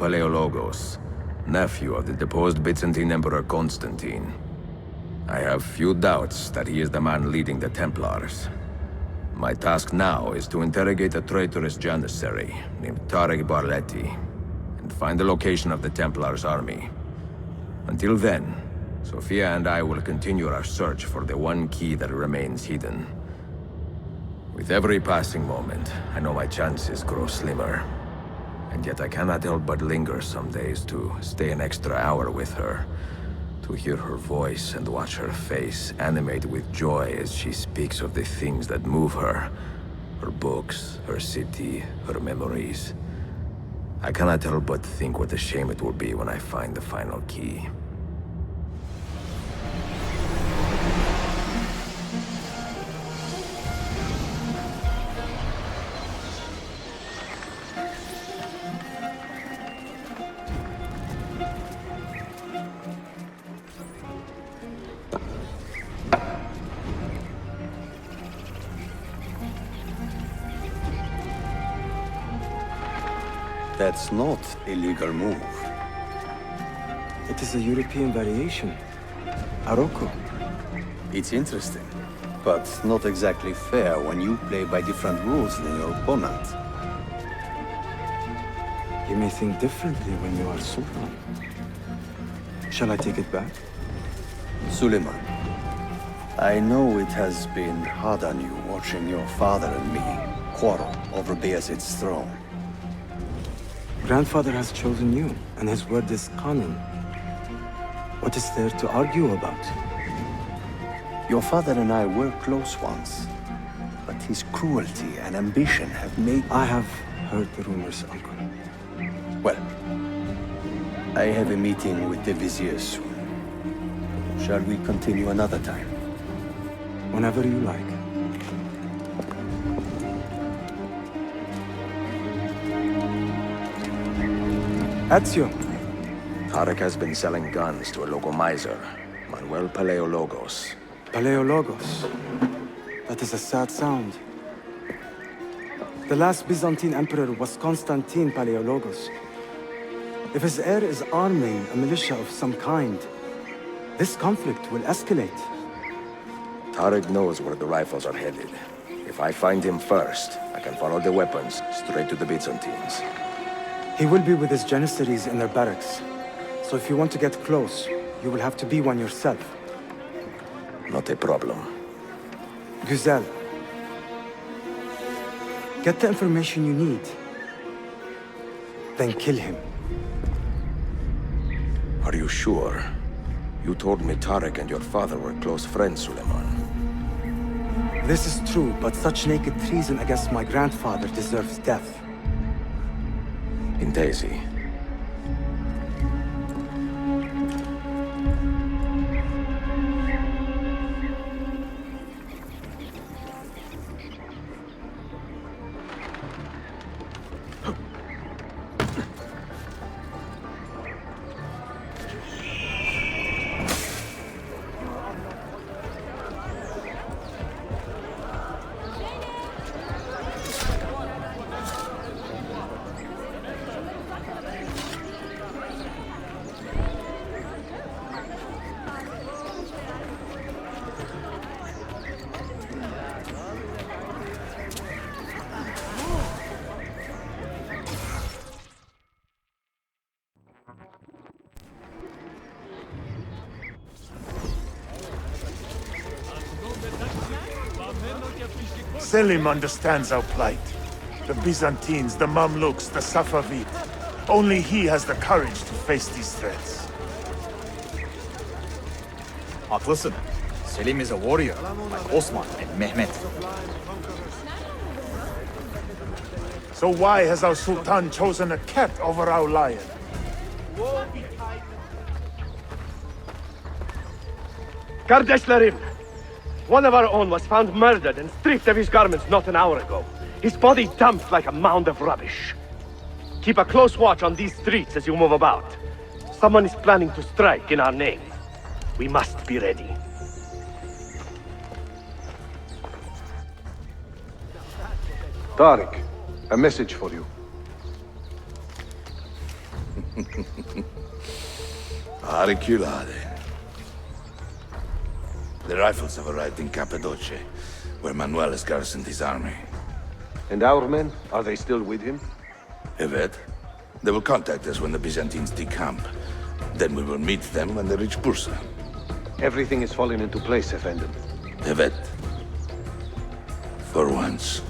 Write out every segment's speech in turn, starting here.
Manuel Paleologos, nephew of the deposed Byzantine Emperor Constantine. I have few doubts that he is the man leading the Templars. My task now is to interrogate a traitorous janissary named Tarek Barletti and find the location of the Templars' army. Until then, Sophia and I will continue our search for the one key that remains hidden. With every passing moment, I know my chances grow slimmer. And yet I cannot help but linger some days to stay an extra hour with her, to hear her voice and watch her face animate with joy as she speaks of the things that move her. Her books, her city, her memories. I cannot help but think what a shame it will be when I find the final key. That's not a legal move. It is a European variation. Aroko. It's interesting, but not exactly fair when you play by different rules than your opponent. You may think differently when you are Sultan. Shall I take it back? Suleiman, I know it has been hard on you watching your father and me quarrel over Bayezid's throne. Grandfather has chosen you, and his word is canon. What is there to argue about? Your father and I were close once, but his cruelty and ambition have made... I have heard the rumors, Uncle. Well, I have a meeting with the Vizier soon. Shall we continue another time? Whenever you like. Ezio. Tarek has been selling guns to a local miser, Manuel Paleologos. Paleologos. That is a sad sound. The last Byzantine emperor was Constantine Paleologos. If his heir is arming a militia of some kind, this conflict will escalate. Tarek knows where the rifles are headed. If I find him first, I can follow the weapons straight to the Byzantines. He will be with his janissaries in their barracks. So if you want to get close, you will have to be one yourself. Not a problem. Güzel. Get the information you need. Then kill him. Are you sure? You told me Tarek and your father were close friends, Suleiman. This is true, but such naked treason against my grandfather deserves death. In Daisy. Selim understands our plight. The Byzantines, the Mamluks, the Safavid. Only he has the courage to face these threats. Haklısın. Selim is a warrior, like Osman and Mehmet. So why has our Sultan chosen a cat over our lion? Kardeşlerim! One of our own was found murdered and stripped of his garments not an hour ago. His body dumped like a mound of rubbish. Keep a close watch on these streets as you move about. Someone is planning to strike in our name. We must be ready. Tarek, a message for you. Auriculade. The rifles have arrived in Cappadocia, where Manuel has garrisoned his army. And our men? Are they still with him? Evet. They will contact us when the Byzantines decamp. Then we will meet them when they reach Bursa. Everything is falling into place, Effendim. Evet. For once.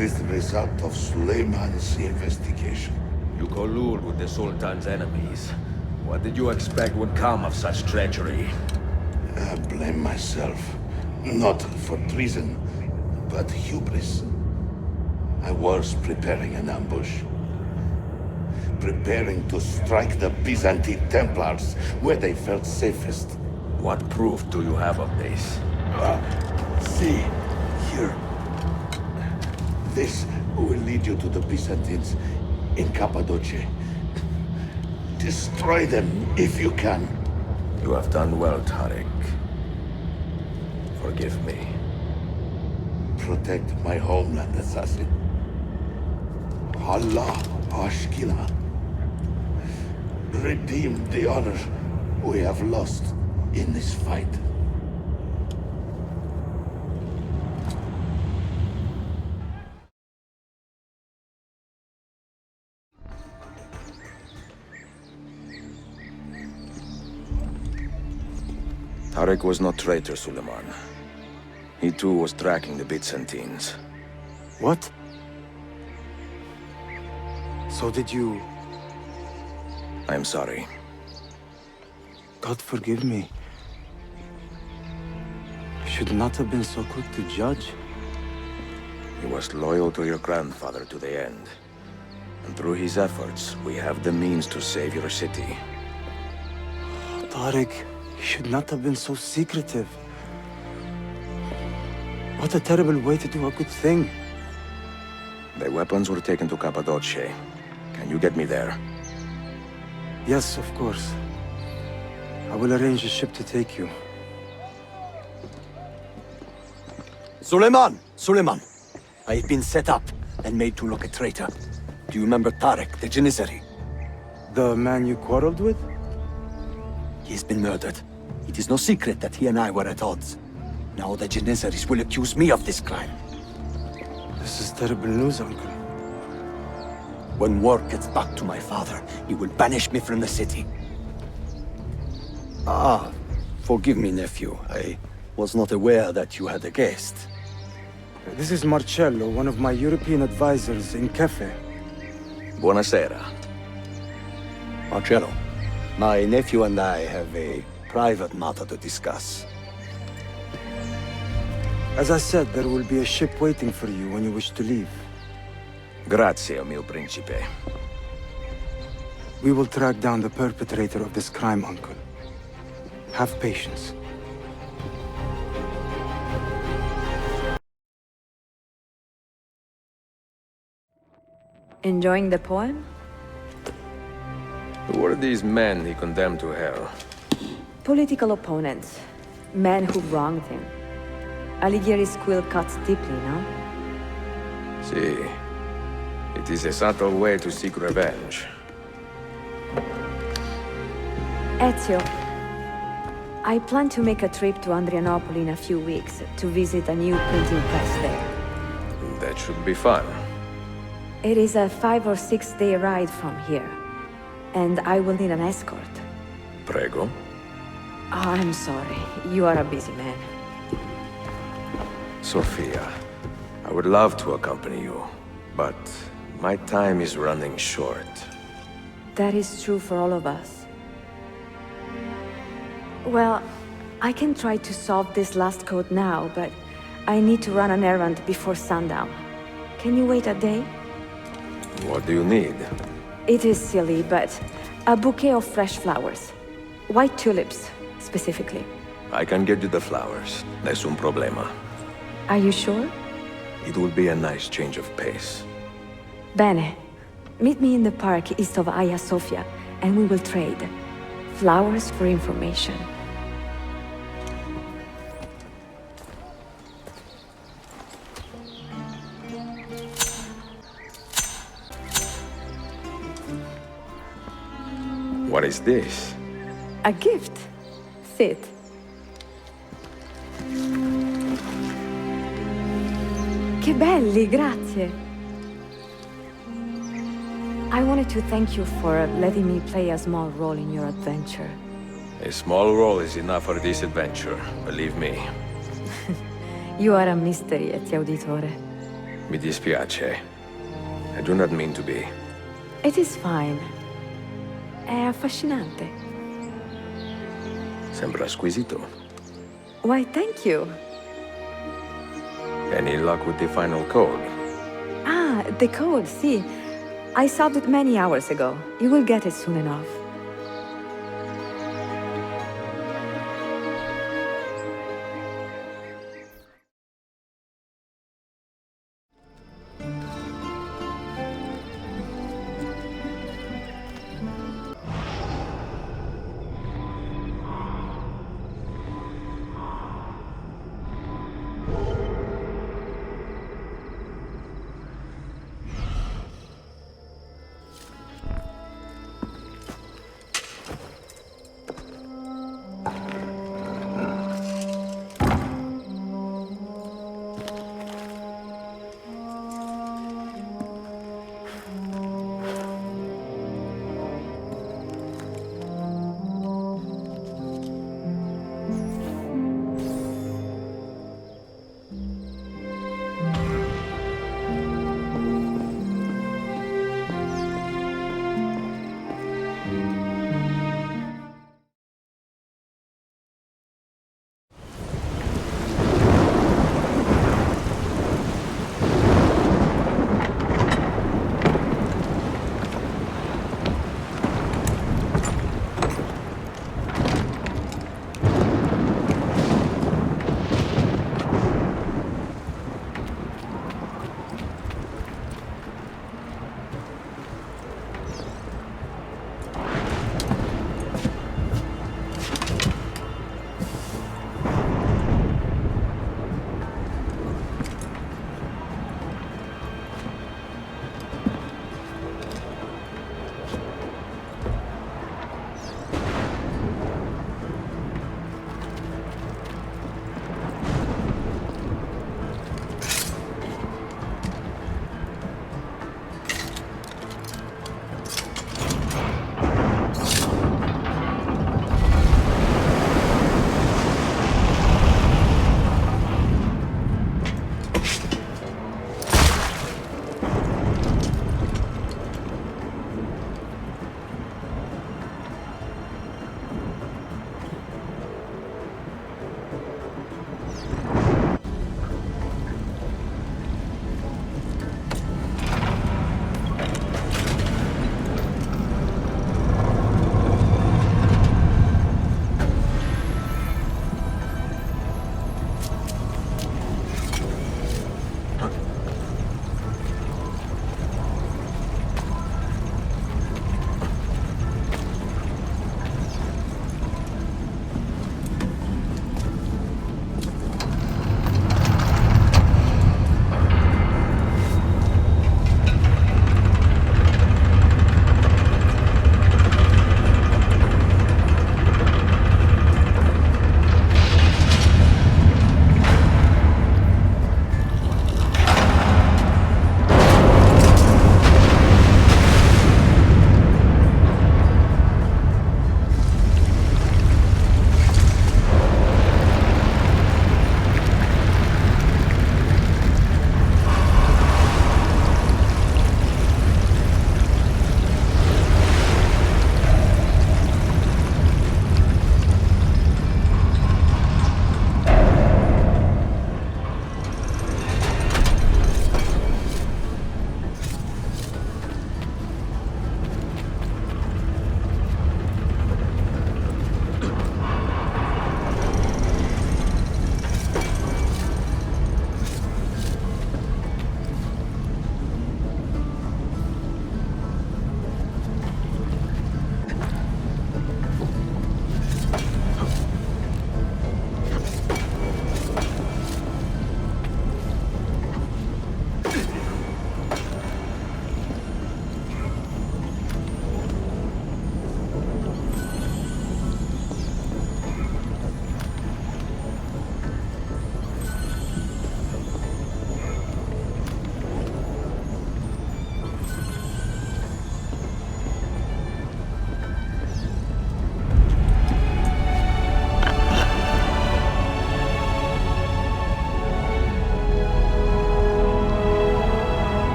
Is the result of Suleiman's investigation. You collude with the Sultan's enemies. What did you expect would come of such treachery? I blame myself. Not for treason, but hubris. I was preparing an ambush. Preparing to strike the Byzantine Templars where they felt safest. What proof do you have of this? See, here. This will lead you to the Byzantines in Cappadocia. Destroy them if you can. You have done well, Tarek. Forgive me. Protect my homeland, assassin. Allah Ashkila. Redeem the honor we have lost in this fight. Tarek was no traitor, Suleiman. He too was tracking the Byzantines. What? So did you... I'm sorry. God forgive me. You should not have been so quick to judge. He was loyal to your grandfather to the end. And through his efforts, we have the means to save your city. Tariq, you should not have been so secretive. What a terrible way to do a good thing. The weapons were taken to Cappadocia. Can you get me there? Yes, of course. I will arrange a ship to take you. Suleiman! Suleiman! I've been set up and made to look a traitor. Do you remember Tarek, the Janissary? The man you quarreled with? He's been murdered. It is no secret that he and I were at odds. Now the Janissaries will accuse me of this crime. This is terrible news, Uncle. When word gets back to my father, he will banish me from the city. Ah, forgive me, nephew. I was not aware that you had a guest. This is Marcello, one of my European advisors in Cafe. Buonasera. Marcello, my nephew and I have a private matter to discuss. As I said, there will be a ship waiting for you when you wish to leave. Grazie, mio principe. We will track down the perpetrator of this crime, Uncle. Have patience. Enjoying the poem? Who were these men he condemned to hell? Political opponents. Men who wronged him. Alighieri's quill cuts deeply, no? See, it is a subtle way to seek revenge. Ezio, I plan to make a trip to Andrianople in a few weeks to visit a new printing press there. That should be fun. It is a 5 or 6 day ride from here, and I will need an escort. Prego. Oh, I'm sorry. You are a busy man. Sophia, I would love to accompany you, but my time is running short. That is true for all of us. Well, I can try to solve this last code now, but I need to run an errand before sundown. Can you wait a day? What do you need? It is silly, but a bouquet of fresh flowers. White tulips, specifically. I can get you the flowers. Nessun problema. Are you sure? It will be a nice change of pace. Bene. Meet me in the park east of Hagia Sophia, and we will trade. Flowers for information. What is this? A gift. Sit. Che belli, grazie. I wanted to thank you for letting me play a small role in your adventure. A small role is enough for this adventure, believe me. You are a mystery, Ezio Auditore. Mi dispiace. I do not mean to be. It is fine. È affascinante. Sembra squisito. Why, thank you. Any luck with the final code? Ah, the code, see. I solved it many hours ago. You will get it soon enough.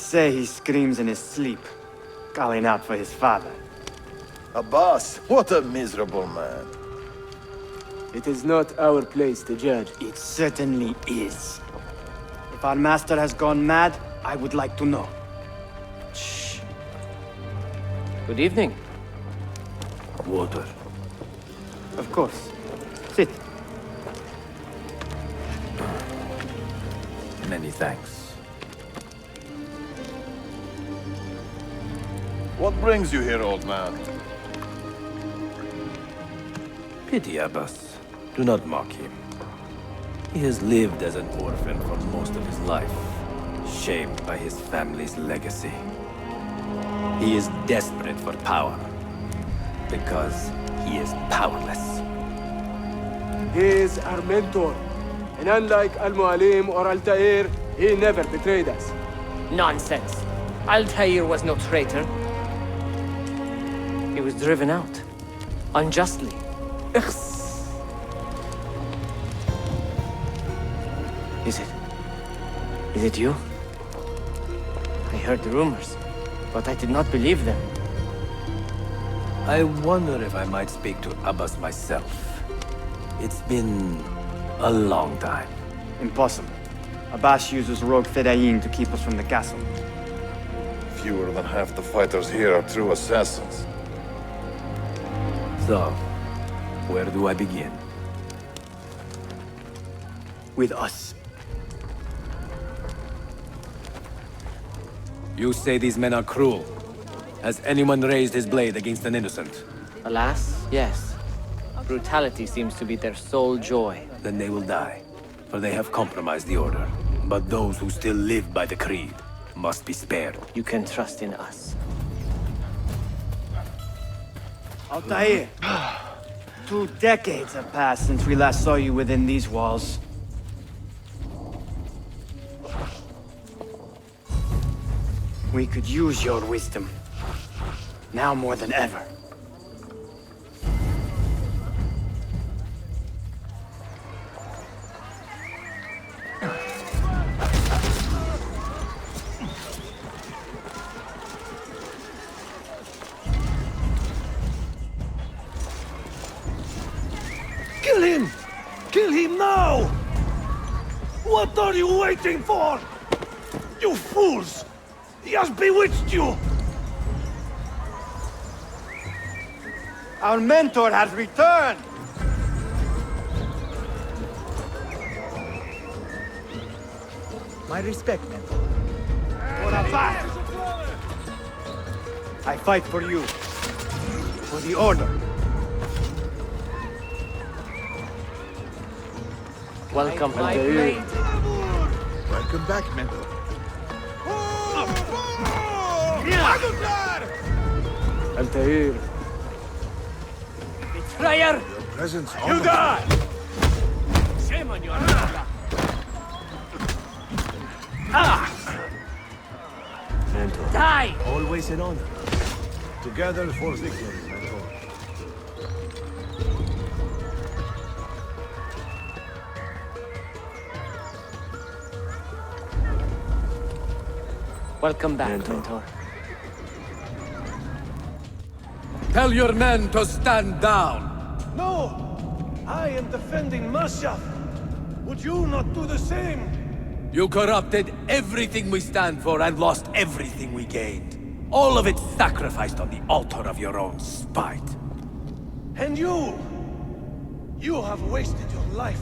say he screams in his sleep, calling out for his father. Abbas, what a miserable man. It is not our place to judge. It certainly is. If our master has gone mad, I would like to know. Shh. Good evening. Water. Of course. Sit. Many thanks. What brings you here, old man? Pity Abbas. Do not mock him. He has lived as an orphan for most of his life, shaped by his family's legacy. He is desperate for power, because he is powerless. He is our mentor. And unlike Al-Mualim or Altair, he never betrayed us. Nonsense. Altair was no traitor. He was driven out. Unjustly. Is it you? I heard the rumors, but I did not believe them. I wonder if I might speak to Abbas myself. It's been a long time. Impossible. Abbas uses rogue Fedayeen to keep us from the castle. Fewer than half the fighters here are true assassins. So, where do I begin? With us. You say these men are cruel. Has anyone raised his blade against an innocent? Alas, yes. Brutality seems to be their sole joy. Then they will die, for they have compromised the order. But those who still live by the creed must be spared. You can trust in us. Altair! 2 decades have passed since we last saw you within these walls. We could use your wisdom. Now more than ever. Kill him! Kill him now! What are you waiting for? You fools! He has bewitched you! Our mentor has returned! My respect, mentor. For Abbas! I fight for you. For the Order. Welcome, Altair. Welcome back, mentor. Altair. Betrayer! Presence. You die! Shame on you, Armada. Mentor. Die! Always an honor. Together for victory, mentor. Welcome back, mentor. Tell your men to stand down! No! I am defending Mashaf. Would you not do the same? You corrupted everything we stand for and lost everything we gained. All of it sacrificed on the altar of your own spite. And you? You have wasted your life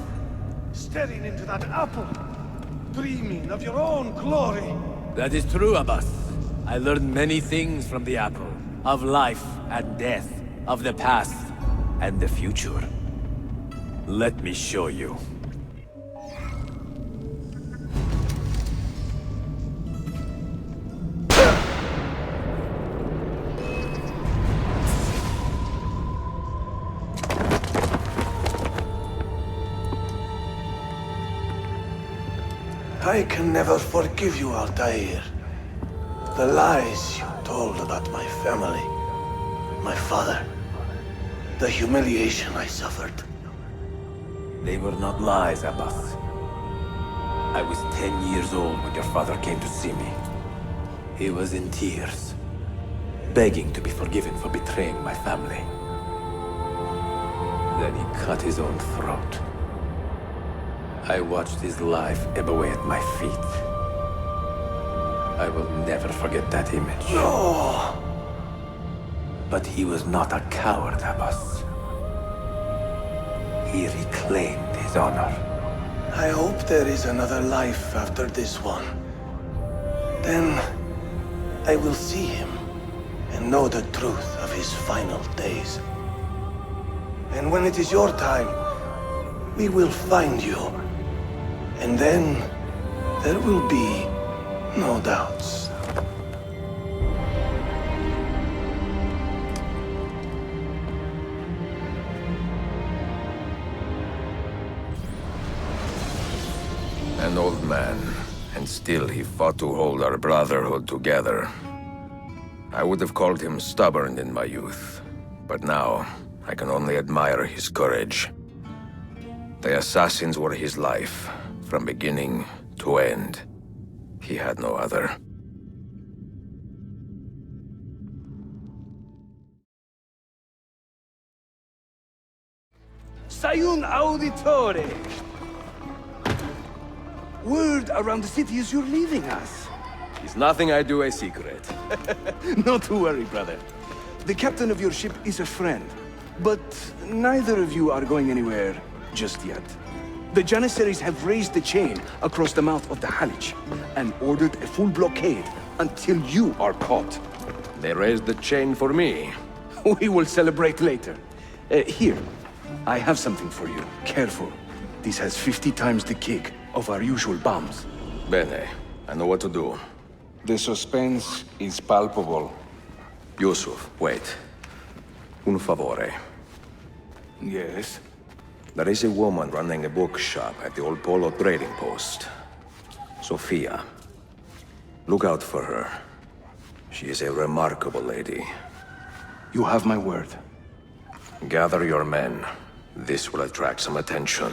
staring into that apple, dreaming of your own glory. That is true, Abbas. I learned many things from the apple. Of life and death. Of the past and the future. Let me show you. I can never forgive you, Altair. The lies you told about my family, my father, the humiliation I suffered. They were not lies, Abbas. I was 10 years old when your father came to see me. He was in tears, begging to be forgiven for betraying my family. Then he cut his own throat. I watched his life ebb away at my feet. I will never forget that image. No! But he was not a coward, Abbas. He reclaimed his honor. I hope there is another life after this one. Then I will see him and know the truth of his final days. And when it is your time, we will find you. And then there will be no doubts. An old man, and still he fought to hold our brotherhood together. I would have called him stubborn in my youth, but now I can only admire his courage. The assassins were his life, from beginning to end. He had no other. Sayun Auditore! Word around the city is you're leaving us. Is nothing I do a secret. Not to worry, brother. The captain of your ship is a friend, but neither of you are going anywhere just yet. The Janissaries have raised the chain across the mouth of the Halych and ordered a full blockade until you are caught. They raised the chain for me. We will celebrate later. Here, I have something for you. Careful. This has 50 times the kick of our usual bombs. Bene, I know what to do. The suspense is palpable. Yusuf, wait. Un favore. Yes? There is a woman running a bookshop at the old Polo trading post. Sophia. Look out for her. She is a remarkable lady. You have my word. Gather your men. This will attract some attention.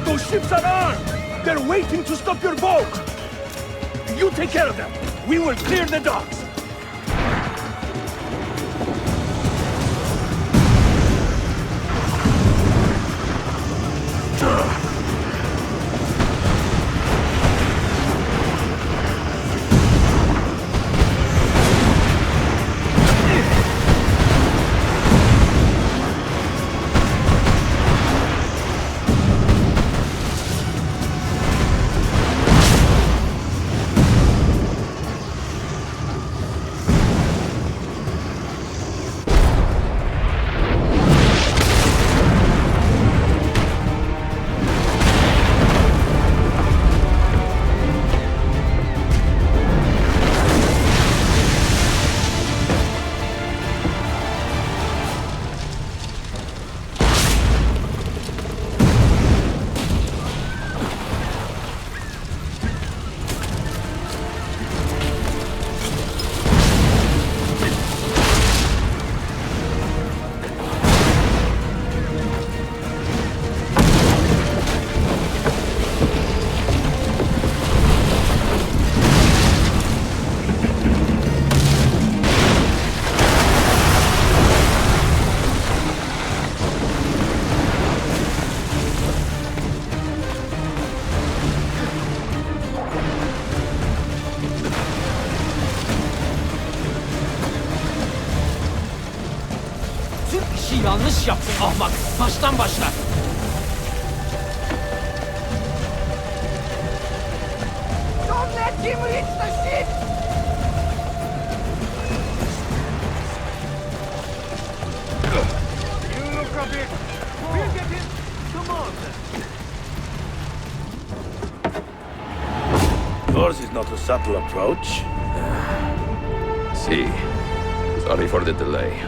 Those ships are armed! They're waiting to stop your boat! You take care of them! We will clear the docks! Yanlış yaptın ahmak. Baştan başla. Don't let him reach the ship! You look a bit... We'll get him. Come on. subtle approach. See. Sorry for the delay.